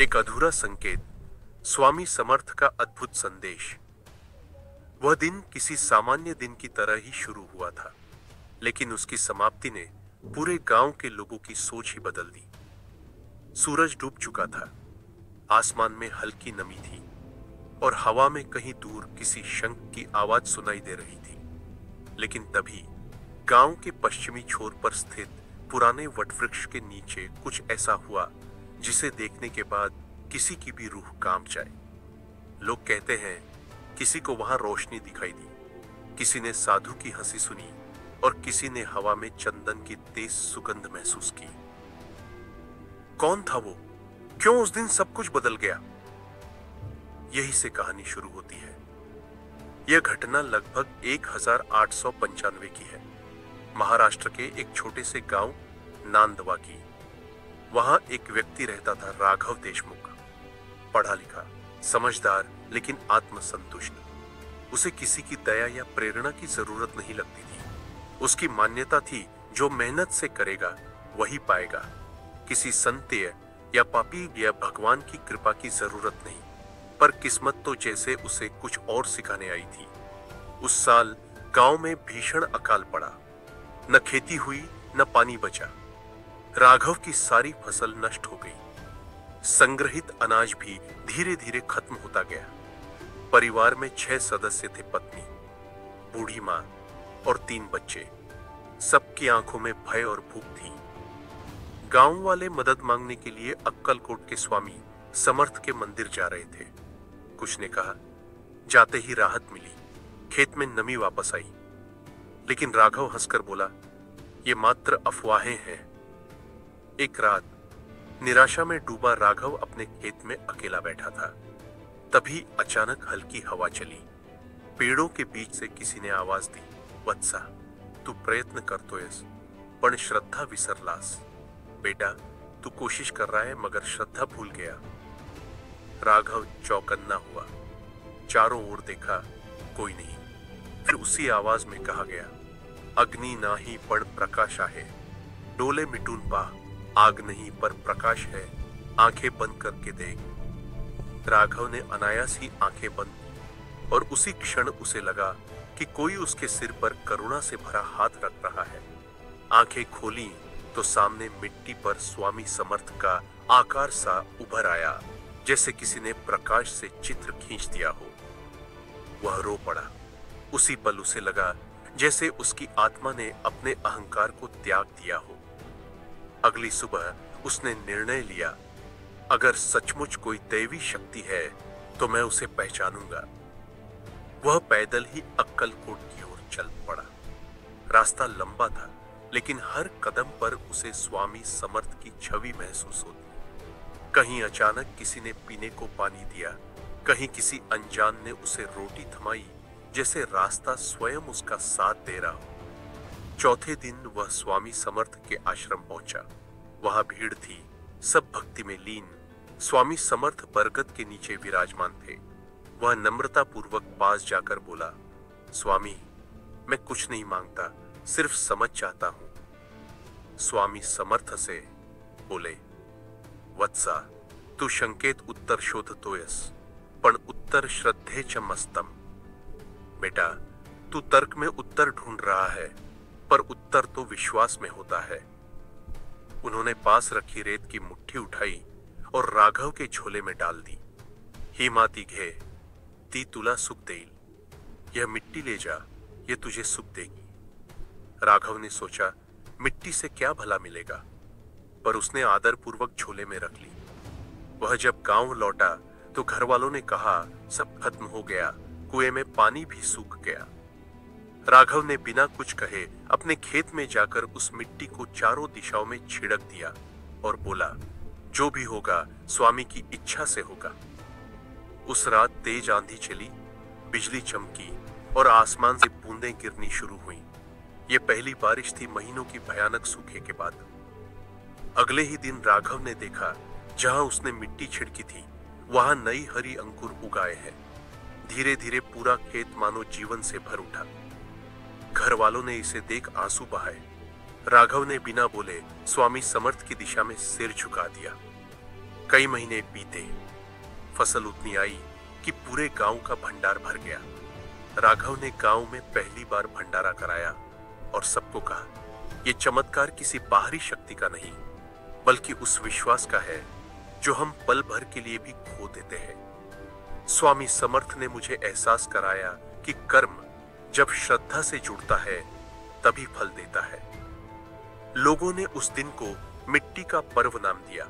एक अधूरा संकेत, स्वामी समर्थ का अद्भुत संदेश। वह दिन किसी सामान्य दिन की तरह ही शुरू हुआ था, लेकिन उसकी समाप्ति ने पूरे गांव के लोगों की सोच ही बदल दी। सूरज डूब चुका था, आसमान में हल्की नमी थी और हवा में कहीं दूर किसी शंख की आवाज सुनाई दे रही थी। लेकिन तभी गांव के पश्चिमी छोर पर स्थित पुराने वटवृक्ष के नीचे कुछ ऐसा हुआ जिसे देखने के बाद किसी की भी रूह कांप जाए। लोग कहते हैं किसी को वहां रोशनी दिखाई दी, किसी ने साधु की हंसी सुनी और किसी ने हवा में चंदन की तेज सुगंध महसूस की। कौन था वो? क्यों उस दिन सब कुछ बदल गया? यही से कहानी शुरू होती है। यह घटना लगभग 1895 की है, महाराष्ट्र के एक छोटे से गांव नांदवा की। वहां एक व्यक्ति रहता था, राघव देशमुख। पढ़ा लिखा, समझदार, लेकिन आत्मसंतुष्ट। उसे किसी की दया या प्रेरणा की जरूरत नहीं लगती थी। उसकी मान्यता थी, जो मेहनत से करेगा वही पाएगा। किसी संत या पापी या भगवान की कृपा की जरूरत नहीं। पर किस्मत तो जैसे उसे कुछ और सिखाने आई थी। उस साल गांव में भीषण अकाल पड़ा। न खेती हुई, न पानी बचा। राघव की सारी फसल नष्ट हो गई। संग्रहित अनाज भी धीरे धीरे खत्म होता गया। परिवार में 6 सदस्य थे, पत्नी, बूढ़ी मां और 3 बच्चे। सबकी आंखों में भय और भूख थी। गांव वाले मदद मांगने के लिए अक्कलकोट के स्वामी समर्थ के मंदिर जा रहे थे। कुछ ने कहा, जाते ही राहत मिली, खेत में नमी वापस आई। लेकिन राघव हंसकर बोला, ये मात्र अफवाहें हैं। एक रात निराशा में डूबा राघव अपने खेत में अकेला बैठा था। तभी अचानक हल्की हवा चली। पेड़ों के बीच से किसी ने आवाज दी, वत्सा, तू प्रयत्न करतोयस, पण श्रद्धा विसरलास। बेटा, तू कोशिश कर रहा है मगर श्रद्धा भूल गया। राघव चौकन्ना हुआ, चारों ओर देखा, कोई नहीं। फिर उसी आवाज में कहा गया, अग्नि नाही पण प्रकाश आहे, डोले मिटून पा। आग नहीं पर प्रकाश है, आंखें बंद करके देख। राघव ने अनायास ही आंखें बंद की और उसी क्षण उसे लगा कि कोई उसके सिर पर करुणा से भरा हाथ रख रहा है। आंखें खोली तो सामने मिट्टी पर स्वामी समर्थ का आकार सा उभर आया, जैसे किसी ने प्रकाश से चित्र खींच दिया हो। वह रो पड़ा। उसी पल उसे लगा जैसे उसकी आत्मा ने अपने अहंकार को त्याग दिया हो। अगली सुबह उसने निर्णय लिया, अगर सचमुच कोई दैवी शक्ति है तो मैं उसे पहचानूंगा। वह पैदल ही अक्कलकोट की ओर चल पड़ा। रास्ता लंबा था, लेकिन हर कदम पर उसे स्वामी समर्थ की छवि महसूस होती। कहीं अचानक किसी ने पीने को पानी दिया, कहीं किसी अनजान ने उसे रोटी थमाई, जैसे रास्ता स्वयं उसका साथ दे रहा हो। चौथे दिन वह स्वामी समर्थ के आश्रम पहुंचा। वहां भीड़ थी, सब भक्ति में लीन। स्वामी समर्थ बरगद के नीचे विराजमान थे। वह नम्रता पूर्वक पास जाकर बोला, स्वामी, मैं कुछ नहीं मांगता, सिर्फ समझ चाहता हूं। स्वामी समर्थ से बोले, वत्सा, तू शंकेत उत्तर शोधतोयस, पण उत्तर श्रद्धे च मस्तम। बेटा, तू तर्क में उत्तर ढूंढ रहा है, पर उत्तर तो विश्वास में होता है। उन्होंने पास रखी रेत की मुट्ठी उठाई और राघव के झोले में डाल दी। ही माती घे, ती तुला सुख देईल। यह मिट्टी ले जा, यह तुझे सुख देगी। राघव ने सोचा, मिट्टी से क्या भला मिलेगा, पर उसने आदर पूर्वक झोले में रख ली। वह जब गांव लौटा तो घर वालों ने कहा, सब खत्म हो गया, कुएं में पानी भी सूख गया। राघव ने बिना कुछ कहे अपने खेत में जाकर उस मिट्टी को चारों दिशाओं में छिड़क दिया और बोला, जो भी होगा स्वामी की इच्छा से होगा। उस रात तेज आंधी चली, बिजली चमकी और आसमान से बूंदें गिरनी शुरू हुई। यह पहली बारिश थी महीनों की भयानक सूखे के बाद। अगले ही दिन राघव ने देखा, जहां उसने मिट्टी छिड़की थी वहां नई हरी अंकुर उगाए हैं। धीरे धीरे पूरा खेत मानो जीवन से भर उठा। घर वालों ने इसे देख आंसू बहाए। राघव ने बिना बोले स्वामी समर्थ की दिशा में सिर झुका दिया। कई महीने बीते, फसल उतनी आई कि पूरे गांव का भंडार भर गया। राघव ने गांव में पहली बार भंडारा कराया और सबको कहा, यह चमत्कार किसी बाहरी शक्ति का नहीं, बल्कि उस विश्वास का है जो हम पल भर के लिए भी खो देते हैं। स्वामी समर्थ ने मुझे एहसास कराया कि कर्म जब श्रद्धा से जुड़ता है तभी फल देता है। लोगों ने उस दिन को मिट्टी का पर्व नाम दिया।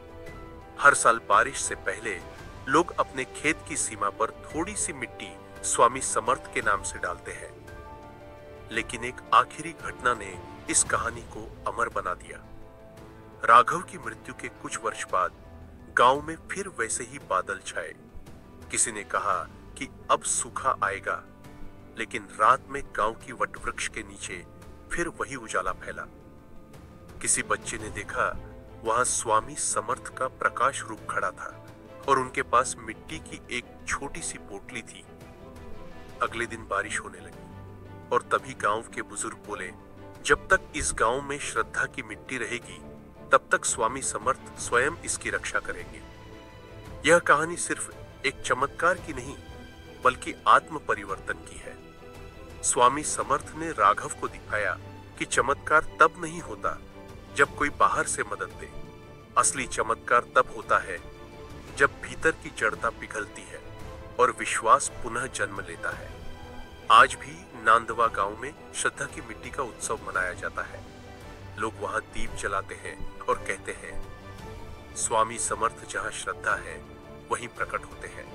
हर साल बारिश से पहले लोग अपने खेत की सीमा पर थोड़ी सी मिट्टी स्वामी समर्थ के नाम से डालते हैं। लेकिन एक आखिरी घटना ने इस कहानी को अमर बना दिया। राघव की मृत्यु के कुछ वर्ष बाद गांव में फिर वैसे ही बादल छाए। किसी ने कहा कि अब सूखा आएगा, लेकिन रात में गांव की वटवृक्ष के नीचे फिर वही उजाला फैला। किसी बच्चे ने देखा वहां स्वामी समर्थ का प्रकाश रूप खड़ा था और उनके पास मिट्टी की एक छोटी सी पोटली थी। अगले दिन बारिश होने लगी और तभी गांव के बुजुर्ग बोले, जब तक इस गांव में श्रद्धा की मिट्टी रहेगी तब तक स्वामी समर्थ स्वयं इसकी रक्षा करेंगे। यह कहानी सिर्फ एक चमत्कार की नहीं, बल्कि आत्म परिवर्तन की है। स्वामी समर्थ ने राघव को दिखाया कि चमत्कार तब नहीं होता जब कोई बाहर से मदद दे। असली चमत्कार तब होता है जब भीतर की जड़ता पिघलती है और विश्वास पुनः जन्म लेता है। आज भी नांदवा गांव में श्रद्धा की मिट्टी का उत्सव मनाया जाता है। लोग वहां दीप जलाते हैं और कहते हैं, स्वामी समर्थ जहां श्रद्धा है वहीं प्रकट होते हैं।